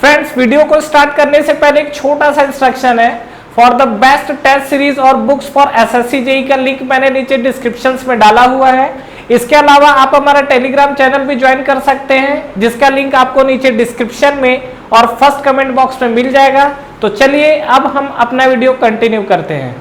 Friends, video को start करने से पहले एक छोटा सा इंस्ट्रक्शन है। For the best test series और बुक्स फॉर एसएससी जेईई का लिंक मैंने नीचे डिस्क्रिप्शन में डाला हुआ है। इसके अलावा आप हमारा टेलीग्राम चैनल भी ज्वाइन कर सकते हैं, जिसका लिंक आपको नीचे डिस्क्रिप्शन में और फर्स्ट कमेंट बॉक्स में मिल जाएगा। तो चलिए अब हम अपना वीडियो कंटिन्यू करते हैं।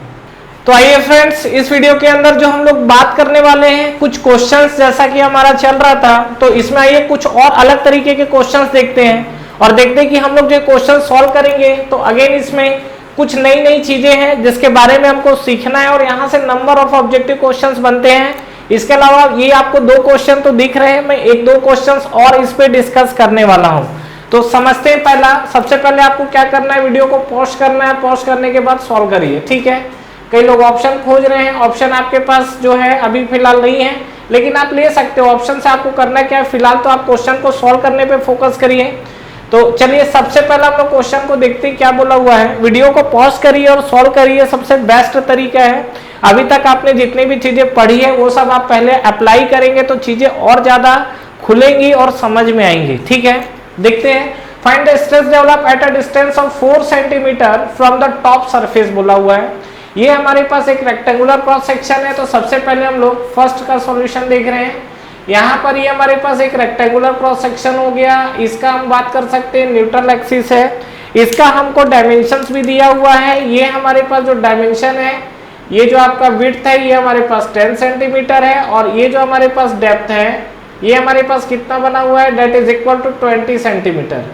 तो आइए फ्रेंड्स, इस वीडियो के अंदर जो हम लोग बात करने वाले हैं कुछ क्वेश्चंस, जैसा कि हमारा चल रहा था, तो इसमें आइए कुछ और अलग तरीके के क्वेश्चंस देखते हैं और देखते हैं कि हम लोग जो क्वेश्चन सॉल्व करेंगे तो अगेन इसमें कुछ नई नई चीजें हैं जिसके बारे में हमको सीखना है और यहाँ से नंबर ऑफ ऑब्जेक्टिव क्वेश्चंस बनते हैं। इसके अलावा ये आपको दो क्वेश्चन तो दिख रहे हैं, मैं एक दो क्वेश्चंस और इस पे डिस्कस करने वाला हूँ। तो समझते हैं। सबसे पहले आपको क्या करना है, वीडियो को पॉज करना है, पॉज करने के बाद सॉल्व करिए, ठीक है। कई लोग ऑप्शन खोज रहे हैं, ऑप्शन आपके पास जो है अभी फिलहाल नहीं है, लेकिन आप ले सकते हो। ऑप्शन से आपको करना क्या है, फिलहाल तो आप क्वेश्चन को सॉल्व करने पे फोकस करिए। तो चलिए सबसे पहले हम लोग क्वेश्चन को देखते हैं क्या बोला हुआ है। वीडियो को पॉज करिए और सॉल्व करिए, सबसे बेस्ट तरीका है। अभी तक आपने जितनी भी चीजें पढ़ी है वो सब आप पहले अप्लाई करेंगे तो चीजें और ज्यादा खुलेंगी और समझ में आएंगी, ठीक है। देखते हैं। Find the stress develop at a distance of 4 centimeter from the top surface बोला हुआ है। ये हमारे पास एक रेक्टेंगुलर क्रॉस सेक्शन है। तो सबसे पहले हम लोग फर्स्ट का सॉल्यूशन देख रहे हैं। यहाँ पर ये हमारे पास एक रेक्टेंगुलर क्रॉस सेक्शन हो गया। इसका हम बात कर सकते हैं न्यूट्रल एक्सिस है। इसका हमको डायमेंशंस भी दिया हुआ है। ये हमारे पास जो डायमेंशन है, ये जो आपका विड्थ है ये हमारे पास 10 सेंटीमीटर है और ये जो हमारे पास डेप्थ है ये हमारे पास कितना बना हुआ है, that is equal to 20 centimeter.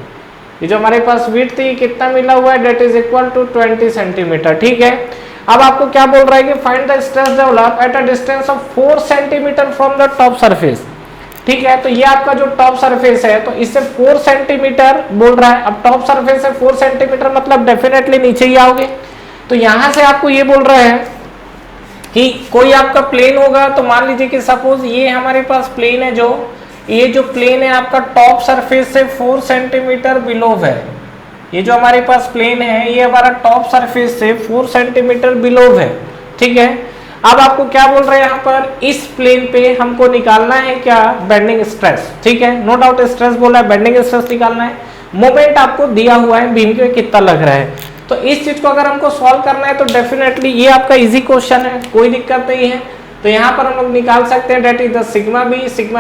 ये जो हमारे पास विड्थ है कितना मिला हुआ है, that is equal to 20 centimeter, ठीक है। अब आपको क्या बोल रहा है कि find the stress develop at a distance of 4 centimeter from the top surface, ठीक है। तो ये आपका जो टॉप सरफेस है तो इससे 4 सेंटीमीटर बोल रहा है। अब टॉप सरफेस से 4 सेंटीमीटर मतलब डेफिनेटली नीचे ही आओगे। तो यहां से आपको ये बोल रहा है कि कोई आपका प्लेन होगा। तो मान लीजिए कि सपोज ये हमारे पास प्लेन है, ये जो प्लेन है आपका टॉप सरफेस से 4 सेंटीमीटर बिलो है। ये जो हमारे पास प्लेन है ये हमारा टॉप सरफेस से 4 सेंटीमीटर बिलो है, ठीक है। अब आपको क्या बोल रहे हैं यहाँ पर, इस प्लेन पे हमको निकालना है क्या, बेंडिंग स्ट्रेस, ठीक है। नो डाउट स्ट्रेस बोला है, बेंडिंग स्ट्रेस निकालना है। मोमेंट आपको दिया हुआ है बीम पे कितना लग रहा है। तो इस चीज को अगर हमको सॉल्व करना है तो डेफिनेटली ये आपका इजी क्वेश्चन है, कोई दिक्कत नहीं है। तो यहाँ पर हम लोग निकाल सकते हैं that is the sigma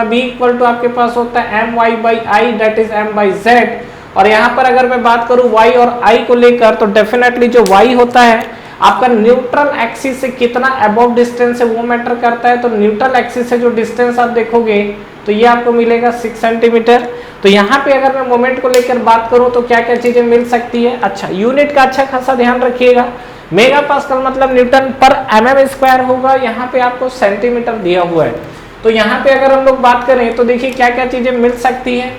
B equal to आपके पास होता है my/i, डेट इज m/z। और यहाँ पर अगर मैं बात करूँ y और i को लेकर तो डेफिनेटली जो y होता है आपका न्यूट्रल एक्सिस से कितना अबव डिस्टेंस है वो मैटर करता है। तो न्यूट्रल एक्सिस से जो डिस्टेंस आप देखोगे तो ये आपको मिलेगा 6 सेंटीमीटर। तो यहाँ पे अगर मैं मोमेंट को लेकर बात करूँ तो क्या क्या चीजें मिल सकती है। अच्छा, यूनिट का अच्छा खासा ध्यान रखिएगा। मेगा पास्कल मतलब न्यूटन पर mm स्क्वायर होगा, यहाँ पे आपको सेंटीमीटर दिया हुआ है। तो यहाँ पे अगर हम लोग बात करें तो देखिए क्या क्या चीजें मिल सकती है।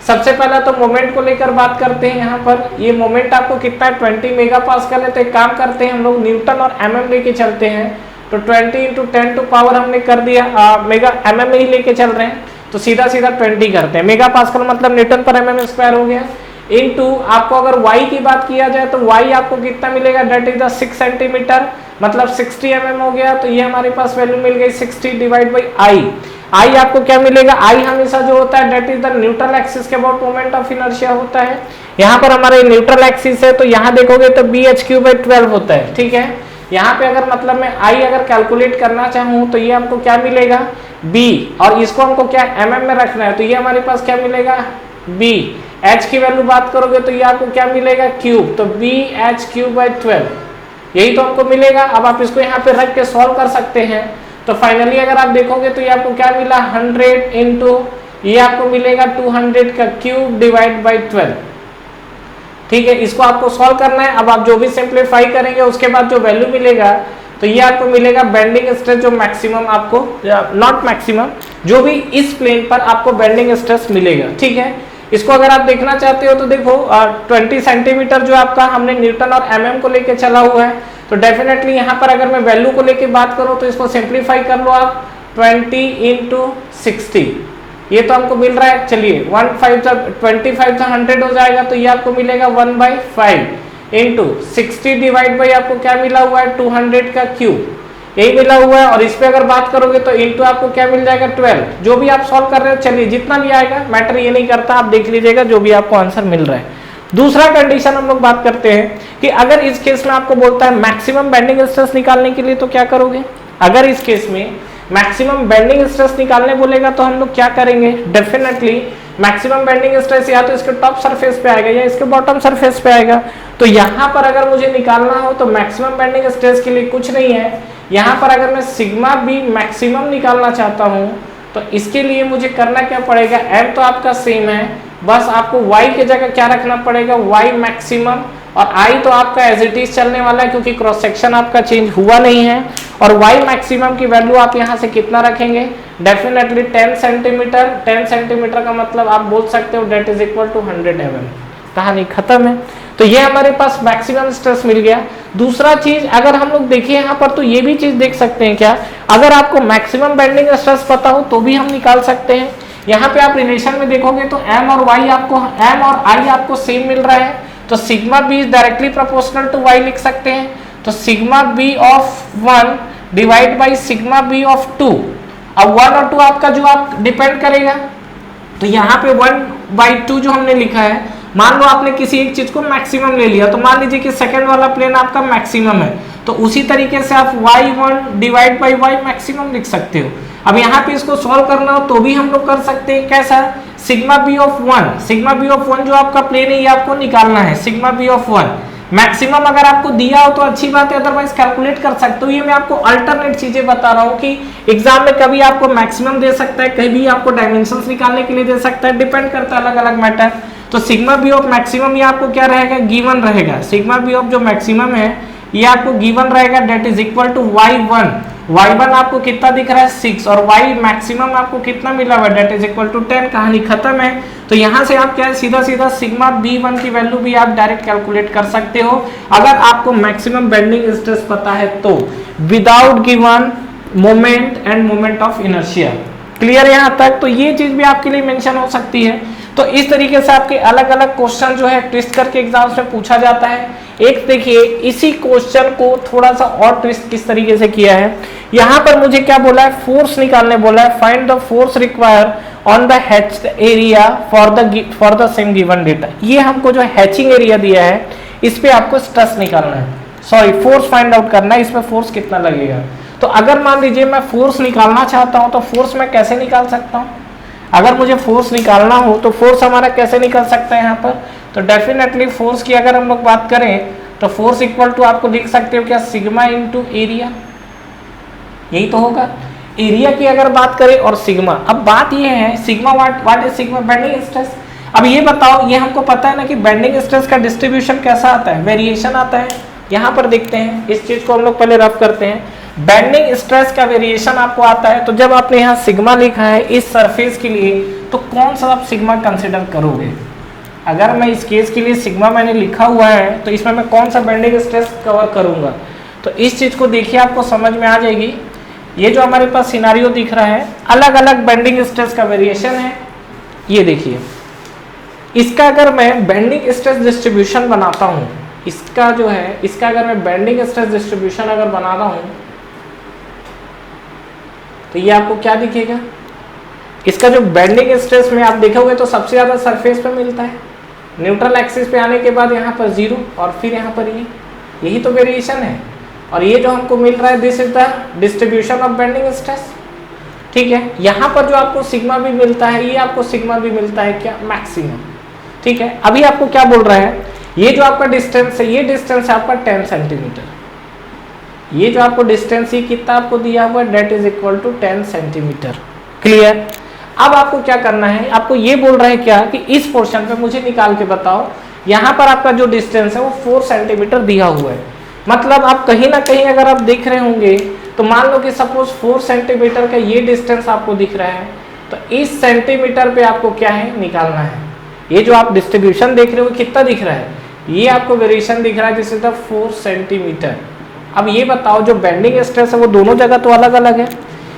सबसे पहला तो मोमेंट को लेकर बात करते हैं। यहाँ पर ये मोमेंट आपको कितना है, 20 मेगा पास्कल है। तो एक काम करते हैं हम लोग न्यूटन और mm लेके चलते हैं। तो 20 × 10 टू पावर हमने कर दिया, मेगा mm में ही लेके चल रहे हैं तो सीधा 20 करते हैं। मेगा पास्कल मतलब न्यूटन पर mm स्क्वायर हो गया। इनटू आपको अगर y की बात किया जाए तो y आपको कितना मिलेगा, डेट इज द 6 सेंटीमीटर मतलब 60 mm हो गया। तो ये हमारे पास वैल्यू मिल गई 60 डिवाइड बाई आई आपको क्या मिलेगा, आई हमेशा जो होता है that is the neutral axis के अबाउट मोमेंट ऑफ इनर्शिया होता है। यहाँ पर हमारे न्यूट्रल एक्सिस है तो यहाँ देखोगे तो bh/12 होता है, ठीक है। यहाँ पे अगर मतलब मैं आई अगर कैलकुलेट करना चाहूँ तो ये हमको क्या मिलेगा b, और इसको हमको क्या mm में रखना है तो ये हमारे पास क्या मिलेगा b। h की वैल्यू बात करोगे तो ये आपको क्या मिलेगा क्यूब, तो bh/12 यही तो हमको मिलेगा। अब आप इसको यहाँ पे रख के सॉल्व कर सकते हैं। तो फाइनली अगर आप देखोगे तो ये आपको क्या मिला 100 इंटू ये आपको मिलेगा 200 का क्यूब डिवाइड बाई 12, ठीक है। इसको आपको सॉल्व करना है। अब आप जो भी सिंप्लीफाई करेंगे उसके बाद जो वैल्यू मिलेगा तो ये आपको मिलेगा बेंडिंग स्ट्रेस जो मैक्सिमम आपको, नॉट मैक्सिमम, जो भी इस प्लेन पर आपको बेंडिंग स्ट्रेस मिलेगा, ठीक है। इसको अगर आप देखना चाहते हो तो देखो 20 सेंटीमीटर जो आपका हमने न्यूटन और mm को लेके चला हुआ है। तो डेफिनेटली यहाँ पर अगर मैं वैल्यू को लेके बात करूँ तो इसको सिंप्लीफाई कर लो आप, 20 × 60 ये तो हमको मिल रहा है। चलिए 25 था 100 हो जाएगा तो ये आपको मिलेगा 1/5 इंटू 60 डिवाइड बाई आपको क्या मिला हुआ है 200 का क्यूब, यही मिला हुआ है। और इस पे अगर बात करोगे तो इंटू आपको क्या मिल जाएगा 12। जो भी आप सॉल्व कर रहे हो, चलिए जितना भी आएगा मैटर ये नहीं करता, आप देख लीजिएगा जो भी आपको आंसर मिल रहा है। दूसरा कंडीशन हम लोग बात करते हैं कि अगर इस केस में आपको बोलता है मैक्सिमम बेंडिंग स्ट्रेस निकालने के लिए तो क्या करोगे। अगर इस केस में मैक्सिमम बेंडिंग स्ट्रेस निकालने बोलेगा तो हम लोग क्या करेंगे, डेफिनेटली मैक्सिमम बेंडिंग स्ट्रेस या तो इसके टॉप सरफेस पे आएगा या इसके बॉटम सरफेस पे आएगा। तो यहाँ पर अगर मुझे निकालना हो तो मैक्सिमम बेंडिंग स्ट्रेस के लिए कुछ नहीं है, यहाँ पर अगर मैं सिग्मा बी मैक्सिमम निकालना चाहता हूँ तो इसके लिए मुझे करना क्या पड़ेगा, एम तो आपका सेम है, बस आपको y की जगह क्या रखना पड़ेगा, y मैक्सिमम, और I तो आपका एज इट इज चलने वाला है क्योंकि क्रॉस सेक्शन आपका चेंज हुआ नहीं है। और y मैक्सिमम की वैल्यू आप यहाँ से कितना रखेंगे, डेफिनेटली 10 सेंटीमीटर। 10 सेंटीमीटर का मतलब आप बोल सकते हो that is equal to 100 mm। कहानी खत्म है। तो ये हमारे पास मैक्सिमम स्ट्रेस मिल गया। दूसरा चीज अगर हम लोग देखिए यहाँ पर तो ये भी चीज देख सकते हैं क्या, अगर आपको मैक्सिमम बेंडिंग स्ट्रेस पता हो तो भी हम निकाल सकते हैं। यहाँ पे आप रिलेशन में देखोगे तो m और y आपको m और i आपको सेम मिल रहा है, तो sigma b is directly proportional to y लिख सकते हैं। तो sigma b of 1 divide by sigma b of 2। अब 1 और 2 आपका जो आप डिपेंड करेगा, तो यहाँ पे 1/2 जो हमने लिखा है, मान लो आपने किसी एक चीज को मैक्सिमम ले लिया तो मान लीजिए कि सेकंड वाला प्लेन आपका मैक्सिमम है, तो उसी तरीके से आप y1 divide by y maximum लिख सकते हो। अब यहाँ पे इसको सॉल्व करना हो तो भी हम लोग कर सकते हैं, कैसा, sigma B of 1, sigma B of 1 जो आपका प्लेन है ये आपको निकालना है, सिग्मा बी ऑफ 1 मैक्सिमम अगर आपको दिया हो तो अच्छी बात है, अदरवाइज कैलकुलेट कर सकते हो। ये मैं आपको अल्टरनेट चीजें बता रहा हूँ कि एग्जाम में कभी आपको मैक्सिमम दे सकता है, कभी आपको डायमेंशंस निकालने के लिए दे सकता है, डिपेंड करता है अलग अलग मैटर। तो सिग्मा बी ऑफ मैक्सिमम ये आपको क्या रहेगा, गिवन रहेगा। सिग्मा बी ऑफ जो मैक्सिमम है ये आपको गिवन रहेगा, date is equal to y1। y1 आपको कितना दिख रहा है 6, और y मैक्सिमम आपको कितना मिला हुआ है, डेट इज इक्वल टू 10। कहानी खत्म है। तो यहाँ से आप क्या है, सीधा सीधा सिग्मा b1 की वैल्यू भी आप डायरेक्ट कैलकुलेट कर सकते हो अगर आपको मैक्सिमम बेंडिंग स्ट्रेस पता है तो, without given moment end moment of inertia. Clear यहाँ तक। तो ये चीज भी आपके लिए मेंशन हो सकती है। तो इस तरीके से आपके अलग अलग क्वेश्चन जो है ट्विस्ट करके एग्जाम्स में पूछा जाता है। एक देखिए इसी क्वेश्चन को थोड़ा सा और ट्विस्ट किस तरीके से किया है, यहाँ पर मुझे क्या बोला है, फोर्स निकालने बोला है, find the force require on the hatched area for the same given data. ये हमको जो हैचिंग एरिया दिया है इस पे आपको स्ट्रेस निकालना है, सॉरी फोर्स फाइंड आउट करना है, इसमें फोर्स कितना लगेगा। तो अगर मान लीजिए मैं फोर्स निकालना चाहता हूं तो फोर्स मैं कैसे निकाल सकता हूं, अगर मुझे फोर्स निकालना हो तो फोर्स हमारा कैसे निकल सकता है यहाँ पर, तो डेफिनेटली फोर्स की अगर हम लोग बात करें तो फोर्स इक्वल टू आपको लिख सकते हो क्या, सिग्मा इनटू एरिया, यही तो होगा। एरिया की अगर बात करें और सिग्मा, अब बात ये है sigma what is sigma, bending stress. अब ये बताओ, ये हमको पता है ना कि बेंडिंग स्ट्रेस का डिस्ट्रीब्यूशन कैसा आता है, वेरिएशन आता है। यहाँ पर देखते हैं, इस चीज को हम लोग पहले रफ करते हैं। बेंडिंग स्ट्रेस का वेरिएशन आपको आता है, तो जब आपने यहाँ सिग्मा लिखा है इस सरफेस के लिए तो कौन सा आप सिग्मा कंसिडर करोगे। अगर मैं इस केस के लिए सिग्मा मैंने लिखा हुआ है तो इसमें मैं कौन सा बेंडिंग स्ट्रेस कवर करूंगा, तो इस चीज को देखिए आपको समझ में आ जाएगी। ये जो हमारे पास सिनारियो दिख रहा है, अलग अलग बेंडिंग स्ट्रेस का वेरिएशन है। ये देखिए, इसका अगर मैं बेंडिंग स्ट्रेस डिस्ट्रीब्यूशन बनाता हूँ, इसका जो है, इसका अगर मैं बेंडिंग स्ट्रेस डिस्ट्रीब्यूशन अगर बनाता हूँ तो ये आपको क्या दिखेगा, इसका जो बेंडिंग स्ट्रेस में आप देखोगे तो सबसे ज्यादा सरफेस पे मिलता है, न्यूट्रल एक्सिस पे आने के बाद यहाँ पर 0 और फिर यहाँ पर ये, यही तो वेरिएशन है। और ये जो हमको मिल रहा है, this is the distribution of bending stress. ठीक है, यहाँ पर जो आपको सिग्मा भी मिलता है, ये आपको सिग्मा भी मिलता है क्या, मैक्सिमम। ठीक है, अभी आपको क्या बोल रहा है, ये जो आपका डिस्टेंस है, ये डिस्टेंस है आपका 10 सेंटीमीटर, ये जो आपको डिस्टेंस ये कितना आपको दिया हुआ है, that is equal to 10 centimeter. Clear. अब आपको क्या करना है, आपको ये बोल रहा है क्या कि इस पोर्शन पे मुझे निकाल के बताओ, यहाँ पर आपका जो डिस्टेंस है वो 4 सेंटीमीटर दिया हुआ है। मतलब आप कहीं ना कहीं अगर आप देख रहे होंगे तो मान लो कि सपोज 4 सेंटीमीटर का ये डिस्टेंस आपको दिख रहा है, तो इस सेंटीमीटर पे आपको क्या है, निकालना है। ये जो आप डिस्ट्रीब्यूशन देख रहे हो कितना दिख रहा है, ये आपको वेरिएशन दिख रहा है, दिस इज द 4 सेंटीमीटर। अब ये बताओ जो बेंडिंग स्ट्रेस है वो दोनों जगह तो अलग अलग है।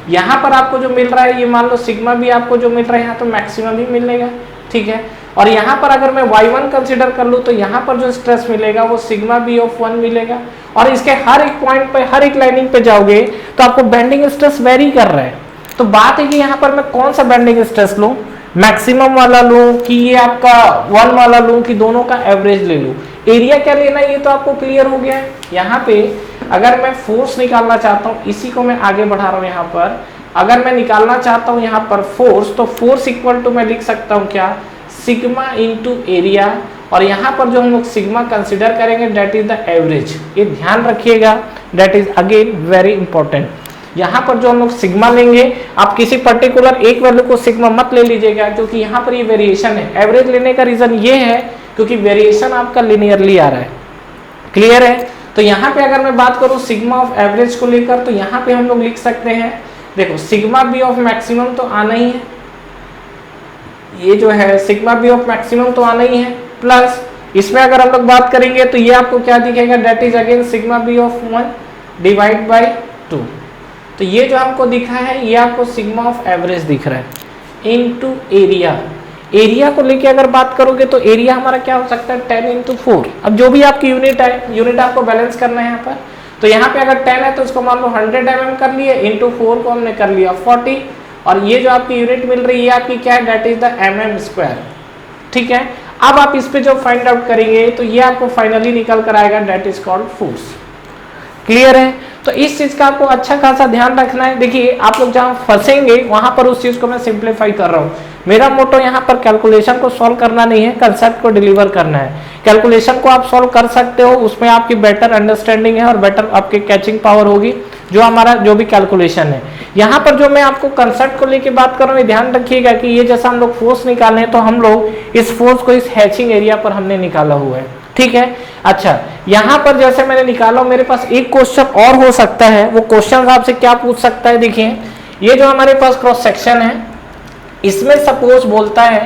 यहाँ पर आपको जो मिल रहा है, ये मान लो सिग्मा भी आपको जो मिल रहा है यहाँ तो मैक्सिमम ही मिलेगा। ठीक है, और यहाँ पर अगर मैं y1 कंसीडर कर लूँ तो यहाँ पर जो स्ट्रेस मिलेगा वो सिग्मा बी ऑफ 1 मिलेगा। और इसके हर एक पॉइंट पे, हर एक लाइनिंग पे जाओगे तो आपको बेंडिंग स्ट्रेस वेरी कर रहा है। तो बात है कि यहाँ पर मैं कौन सा बेंडिंग स्ट्रेस लूँ, मैक्सिमम वाला लूं कि ये आपका 1 वाला लूं कि दोनों का एवरेज ले लूं, एरिया क्या लेना है ये तो आपको क्लियर हो गया है। यहाँ पे अगर मैं फोर्स निकालना चाहता हूँ, इसी को मैं आगे बढ़ा रहा हूँ, यहाँ पर अगर मैं निकालना चाहता हूँ यहाँ पर फोर्स, तो फोर्स इक्वल टू मैं लिख सकता हूँ क्या, सिग्मा इनटू एरिया, और यहाँ पर जो हम लोग सिग्मा कंसिडर करेंगे दैट इज द एवरेज। ये ध्यान रखिएगा, that is again very important. यहाँ पर जो हम लोग सिग्मा लेंगे, आप किसी पर्टिकुलर एक वैल्यू को सिग्मा मत ले लीजिएगा, क्योंकि यहाँ पर ये वेरिएशन है। एवरेज लेने का रीजन ये है क्योंकि वेरिएशन आपका लिनियरली आ रहा है। क्लियर है? तो यहाँ पे अगर मैं बात करूँ सिग्मा ऑफ एवरेज को लेकर, तो यहाँ पे हम लोग लिख सकते हैं, देखो सिग्मा बी ऑफ मैक्सिमम तो आना ही है, ये जो है सिग्मा बी ऑफ मैक्सिमम तो आना ही है, प्लस इसमें अगर हम लोग बात करेंगे तो ये आपको क्या दिखेगा, that is again sigma B of 1 divide by 2। तो ये जो हमको दिखा है ये आपको सिग्मा ऑफ एवरेज दिख रहा है इनटू एरिया। एरिया को लेके अगर बात करोगे तो एरिया हमारा क्या हो सकता है, 10 इंटू 4। अब जो भी आपकी यूनिट है, यूनिट आपको बैलेंस करना है यहाँ पर, तो यहाँ पे अगर 10 है तो इसको मान लो 100 mm कर लिए, इंटू 4 को हमने कर लिया 40, और ये जो आपकी यूनिट मिल रही है आपकी क्या है, दैट इज द mm²। ठीक है, अब आप इस पे जो फाइंड आउट करेंगे तो ये आपको फाइनली निकल कर आएगा, that is called force. Clear है? तो इस चीज का आपको अच्छा खासा ध्यान रखना है। देखिए आप लोग जहां फंसेंगे वहां पर उस चीज को मैं सिंप्लीफाई कर रहा हूं। मेरा मोटो यहाँ पर कैलकुलेशन को सॉल्व करना नहीं है, कंसेप्ट को डिलीवर करना है। कैलकुलेशन को आप सॉल्व कर सकते हो, उसमें आपकी बेटर अंडरस्टैंडिंग है और बेटर आपकी कैचिंग पावर होगी, जो हमारा जो भी कैलकुलेशन है। यहाँ पर जो मैं आपको कंसेप्ट को लेके बात कर रहा हूँ, ध्यान रखिएगा कि ये जैसा हम लोग फोर्स निकाले हैं तो हम लोग इस फोर्स को इस हैचिंग एरिया पर हमने निकाला हुआ है। ठीक है, अच्छा यहाँ पर जैसे मैंने निकाला, मेरे पास एक क्वेश्चन और हो सकता है। वो क्वेश्चन आपसे क्या पूछ सकता है, देखिए ये जो हमारे पास क्रॉस सेक्शन है, इसमें सपोज बोलता है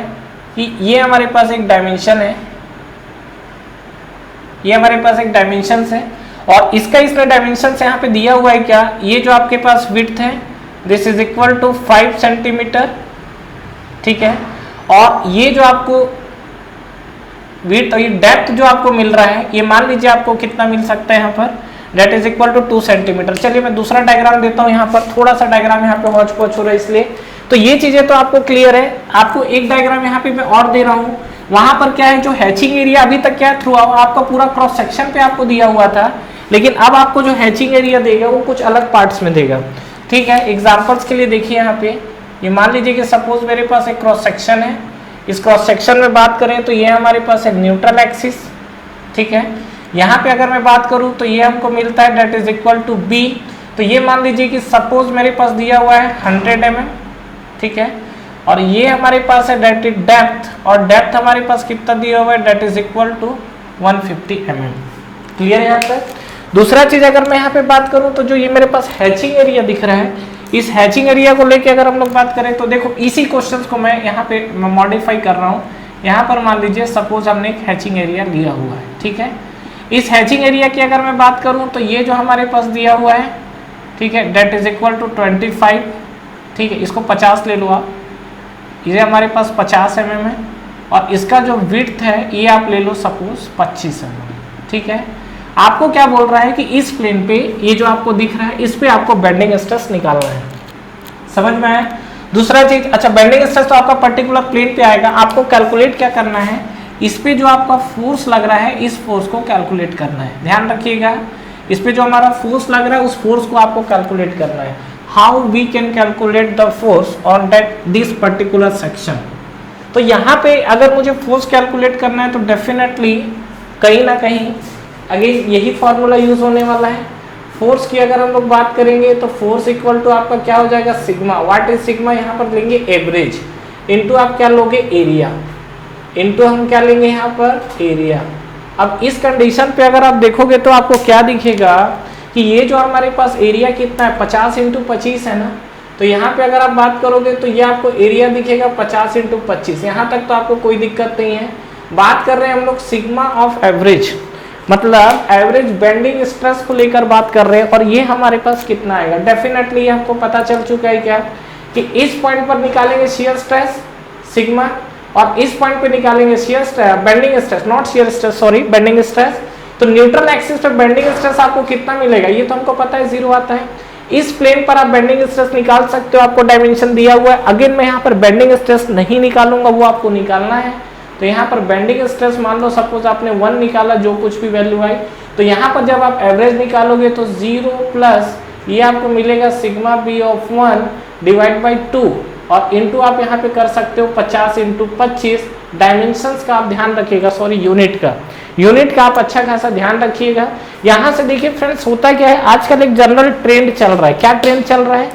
कि ये हमारे पास एक डायमेंशन है, ये हमारे पास एक डायमेंशन है, और इसका इसने डायमेंशन से यहाँ पे दिया हुआ है क्या, ये जो आपके पास विड्थ है this is equal to 5 centimeter. ठीक है, और ये जो आपको विड्थ और ये डेप्थ जो आपको मिल रहा है, ये मान लीजिए आपको कितना मिल सकता है यहाँ पर, that is equal to 2 centimeter. चलिए मैं दूसरा डायग्राम देता हूँ, यहाँ पर थोड़ा सा डायग्राम यहाँ पे हौच पौच हो रहा है इसलिए। तो ये चीजें तो आपको क्लियर है। आपको एक डायग्राम यहाँ पे मैं और दे रहा हूँ, वहां पर क्या है, जो हैचिंग एरिया अभी तक क्या है, थ्रू आपका पूरा क्रॉस सेक्शन पे आपको दिया हुआ था, लेकिन अब आपको जो हैचिंग एरिया देगा वो कुछ अलग पार्ट्स में देगा। ठीक है, एग्जाम्पल्स के लिए देखिए यहाँ पे, ये मान लीजिए कि सपोज मेरे पास एक क्रॉस सेक्शन है, इस क्रॉस सेक्शन में बात करें तो ये हमारे पास है न्यूट्रल एक्सिस। ठीक है, यहाँ पे अगर मैं बात करूँ तो ये हमको मिलता है that is equal to B. तो ये मान लीजिए कि सपोज मेरे पास दिया हुआ है 100 mm। ठीक है, और ये हमारे पास है दैट इज डेप्थ, और डेप्थ हमारे पास कितना दिया हुआ है, that is equal to 150 mm। Clear है यहाँ तक? दूसरा चीज अगर मैं यहाँ पे बात करूँ तो जो ये मेरे पास हैचिंग एरिया दिख रहा है, इस हैचिंग एरिया को लेके अगर हम लोग बात करें तो देखो इसी क्वेश्चंस को मैं यहाँ पे मॉडिफाई कर रहा हूँ। यहाँ पर मान लीजिए सपोज हमने एक हैचिंग एरिया लिया हुआ है। ठीक है, इस हैचिंग एरिया की अगर मैं बात करूँ तो ये जो हमारे पास दिया हुआ है, ठीक है, दैट इज इक्वल टू 25। ठीक है, इसको 50 ले लो आप, ये हमारे पास 50 mm है, और इसका जो विड्थ है ये आप ले लो सपोज 25 mm। ठीक है, आपको क्या बोल रहा है कि इस प्लेन पे ये जो आपको दिख रहा है, इस पे आपको बेंडिंग स्ट्रेस निकालना है। समझ में आया? दूसरा चीज, अच्छा बेंडिंग स्ट्रेस तो आपका पर्टिकुलर प्लेन पे आएगा, आपको कैलकुलेट क्या करना है, इस पे जो आपका फोर्स लग रहा है इस फोर्स को कैलकुलेट करना है। ध्यान रखिएगा, इस पे जो हमारा फोर्स लग रहा है उस फोर्स को आपको कैलकुलेट करना है। How we can calculate the force on that this particular section. तो यहाँ पे अगर मुझे फोर्स कैलकुलेट करना है तो डेफिनेटली कहीं ना कहीं अगेन यही फॉर्मूला यूज होने वाला है। फोर्स की अगर हम लोग बात करेंगे तो फोर्स इक्वल टू आपका क्या हो जाएगा, सिग्मा। व्हाट इज सिग्मा, यहाँ पर लेंगे एवरेज, इनटू आप क्या लोगे, एरिया, इनटू हम क्या लेंगे यहाँ पर, एरिया। अब इस कंडीशन पे अगर आप देखोगे तो आपको क्या दिखेगा कि ये जो हमारे पास एरिया कितना है, 50 इंटू 25 है ना। तो यहाँ पे अगर आप बात करोगे तो ये आपको एरिया दिखेगा 50 इंटू 25। यहाँ तक तो आपको कोई दिक्कत नहीं है। बात कर रहे हैं हम लोग सिग्मा ऑफ एवरेज, मतलब एवरेज बेंडिंग स्ट्रेस को लेकर बात कर रहे हैं, और ये हमारे पास कितना आएगा। डेफिनेटली हमको पता चल चुका है क्या कि इस पॉइंट पर निकालेंगे शियर स्ट्रेस सिग्मा, और इस पॉइंट पे निकालेंगे shear stress, bending stress, not shear stress, sorry bending stress. तो न्यूट्रल एक्सिस पे बेंडिंग स्ट्रेस आपको कितना मिलेगा, ये तो हमको पता है 0 आता है। इस प्लेन पर आप बेंडिंग स्ट्रेस निकाल सकते हो, आपको डायमेंशन दिया हुआ है। अगेन मैं यहाँ पर बेंडिंग स्ट्रेस नहीं निकालूंगा, वो आपको निकालना है। तो यहाँ पर बेंडिंग स्ट्रेस मान लो सपोज आपने 1 निकाला, जो कुछ भी वैल्यू आई, तो यहाँ पर जब आप एवरेज निकालोगे तो 0 प्लस ये आपको मिलेगा sigma B of 1 divide by 2 और इनटू आप यहाँ पे कर सकते हो 50 इंटू 25। डायमेंशंस का आप ध्यान रखिएगा, सॉरी यूनिट का आप अच्छा खासा ध्यान रखिएगा। यहाँ से देखिए फ्रेंड्स, होता क्या है, आजकल एक जनरल ट्रेंड चल रहा है। क्या ट्रेंड चल रहा है?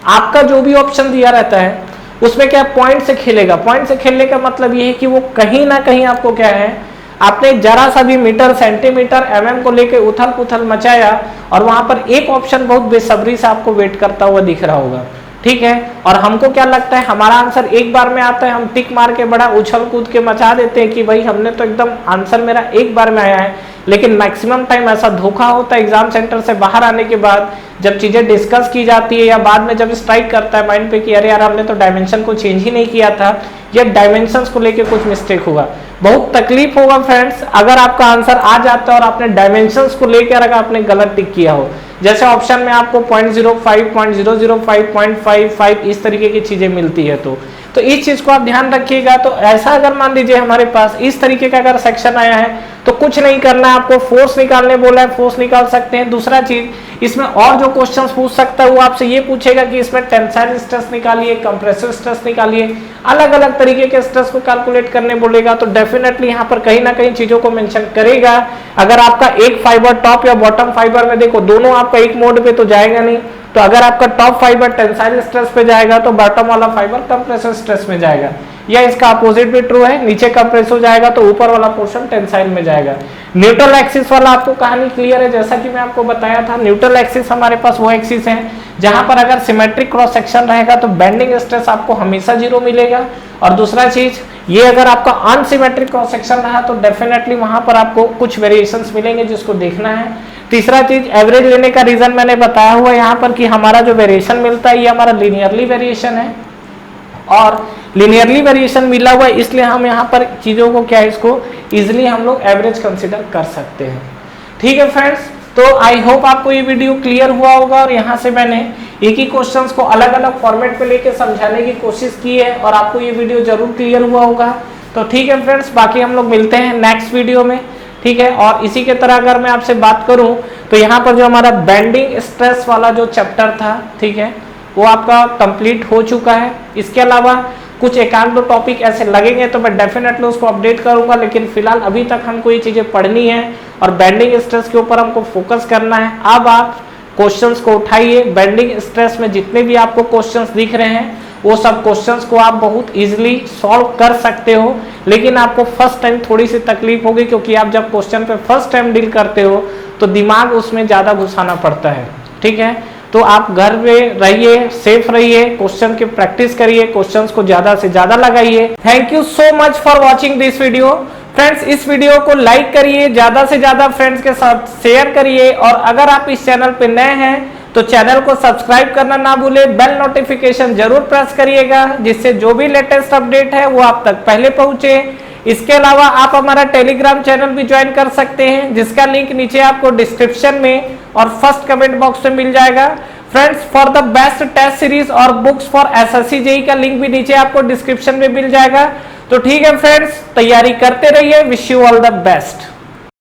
आपका जो भी ऑप्शन दिया रहता है उसमें क्या पॉइंट से खेलेगा। पॉइंट से खेलने का मतलब ये है कि वो कहीं ना कहीं आपको क्या है, आपने जरा सा भी मीटर, सेंटीमीटर, एमएम को लेके उथल पुथल मचाया और वहां पर एक ऑप्शन बहुत बेसब्री से आपको वेट करता हुआ दिख रहा होगा, ठीक है। और हमको क्या लगता है, हमारा आंसर एक बार में आता है, हम टिक मार के बड़ा उछल कूद के मचा देते हैं कि भाई हमने तो एकदम आंसर मेरा एक बार में आया है। लेकिन मैक्सिमम टाइम ऐसा धोखा होता है एग्जाम सेंटर से बाहर आने के बाद, जब चीजें डिस्कस की जाती है या बाद में जब स्ट्राइक करता है माइंड पे कि अरे यार हमने तो डायमेंशन को चेंज ही नहीं किया था, या डायमेंशंस को लेके कुछ मिस्टेक हुआ। बहुत तकलीफ होगा फ्रेंड्स अगर आपका आंसर आ जाता है और आपने डायमेंशंस को लेकर अगर आपने गलत टिक किया हो। जैसे ऑप्शन में आपको 0.05, 0.005, 0.55 इस तरीके की चीजें मिलती है, तो इस चीज को आप ध्यान रखिएगा। तो ऐसा अगर मान लीजिए हमारे पास इस तरीके का अगर सेक्शन आया है तो कुछ नहीं करना है, आपको फोर्स निकालने बोला है, फोर्स निकाल सकते हैं। दूसरा चीज, इसमें और जो क्वेश्चंस पूछ सकता है वो आपसे ये पूछेगा कि इसमें टेंसाइल स्ट्रेस निकालिए, कंप्रेसिव स्ट्रेस निकालिए, अलग अलग तरीके के स्ट्रेस को कैलकुलेट करने बोलेगा। तो डेफिनेटली यहाँ पर कहीं ना कहीं चीजों को मेंशन करेगा। अगर आपका एक फाइबर टॉप या बॉटम फाइबर में देखो, दोनों आपका एक मोड पे तो जाएगा नहीं, तो अगर आपका टॉप फाइबर टेंसाइल स्ट्रेस पे जाएगा तो बॉटम वाला फाइबर कंप्रेसिव स्ट्रेस में जाएगा, या इसका अपोजिट भी ट्रू है, नीचे कंप्रेसिव जाएगा तो ऊपर वाला पोर्शन टेंसाइल में जाएगा। न्यूट्रल एक्सिस वाला आपको कहानी क्लियर है, जैसा कि मैं आपको बताया था। न्यूट्रल एक्सिस हमारे पास वो एक्सिस है जहां पर अगर सिमेट्रिक क्रॉस सेक्शन रहेगा तो बेंडिंग स्ट्रेस आपको हमेशा 0 मिलेगा। और दूसरा चीज, ये अगर आपका अनसिमेट्रिक क्रॉस सेक्शन रहा तो डेफिनेटली वहां पर आपको कुछ वेरिएशंस मिलेंगे जिसको देखना है। तीसरा चीज, एवरेज लेने का रीजन मैंने बताया हुआ यहाँ पर कि हमारा जो वेरिएशन मिलता है ये हमारा लीनियरली वेरिएशन है, और लीनियरली वेरिएशन मिला हुआ है इसलिए हम यहाँ पर चीजों को क्या है, इसको इजिली हम लोग एवरेज कंसिडर कर सकते हैं। ठीक है फ्रेंड्स, तो आई होप आपको ये वीडियो क्लियर हुआ होगा और यहाँ से मैंने एक ही क्वेश्चंस को अलग अलग फॉर्मेट पे लेके समझाने की कोशिश की है और आपको ये वीडियो जरूर क्लियर हुआ होगा। तो ठीक है फ्रेंड्स, बाकी हम लोग मिलते हैं नेक्स्ट वीडियो में, ठीक है। और इसी के तरह अगर मैं आपसे बात करूं तो यहाँ पर जो हमारा बेंडिंग स्ट्रेस वाला जो चैप्टर था, ठीक है, वो आपका कंप्लीट हो चुका है। इसके अलावा कुछ एक आध दो टॉपिक ऐसे लगेंगे तो मैं डेफिनेटली उसको अपडेट करूंगा, लेकिन फिलहाल अभी तक हमको ये चीजें पढ़नी है और बेंडिंग स्ट्रेस के ऊपर हमको फोकस करना है। अब आप क्वेश्चंस को उठाइए, बेंडिंग स्ट्रेस में जितने भी आपको क्वेश्चंस दिख रहे हैं वो सब क्वेश्चंस को आप बहुत इजीली सॉल्व कर सकते हो, लेकिन आपको फर्स्ट टाइम थोड़ी सी तकलीफ होगी क्योंकि आप जब क्वेश्चन पे फर्स्ट टाइम डील करते हो तो दिमाग उसमें ज्यादा घुसाना पड़ता है, ठीक है। तो आप घर में रहिए, सेफ रहिए, क्वेश्चन की प्रैक्टिस करिए, क्वेश्चंस को ज्यादा से ज्यादा लगाइए। Thank you so much for watching this video friends. इस वीडियो को लाइक करिए, ज्यादा से ज्यादा फ्रेंड्स के साथ शेयर करिए, और अगर आप इस चैनल पे नए हैं तो चैनल को सब्सक्राइब करना ना भूलें, बेल नोटिफिकेशन जरूर प्रेस करिएगा जिससे जो भी लेटेस्ट अपडेट है वो आप तक पहले पहुंचे। इसके अलावा आप हमारा टेलीग्राम चैनल भी ज्वाइन कर सकते हैं जिसका लिंक नीचे आपको डिस्क्रिप्शन में और फर्स्ट कमेंट बॉक्स में मिल जाएगा। Friends, for the best test series और बुक्स फॉर एसएससी जेईई का लिंक भी नीचे आपको डिस्क्रिप्शन में मिल जाएगा। तो ठीक है फ्रेंड्स, तैयारी करते रहिए। Wish you all the best.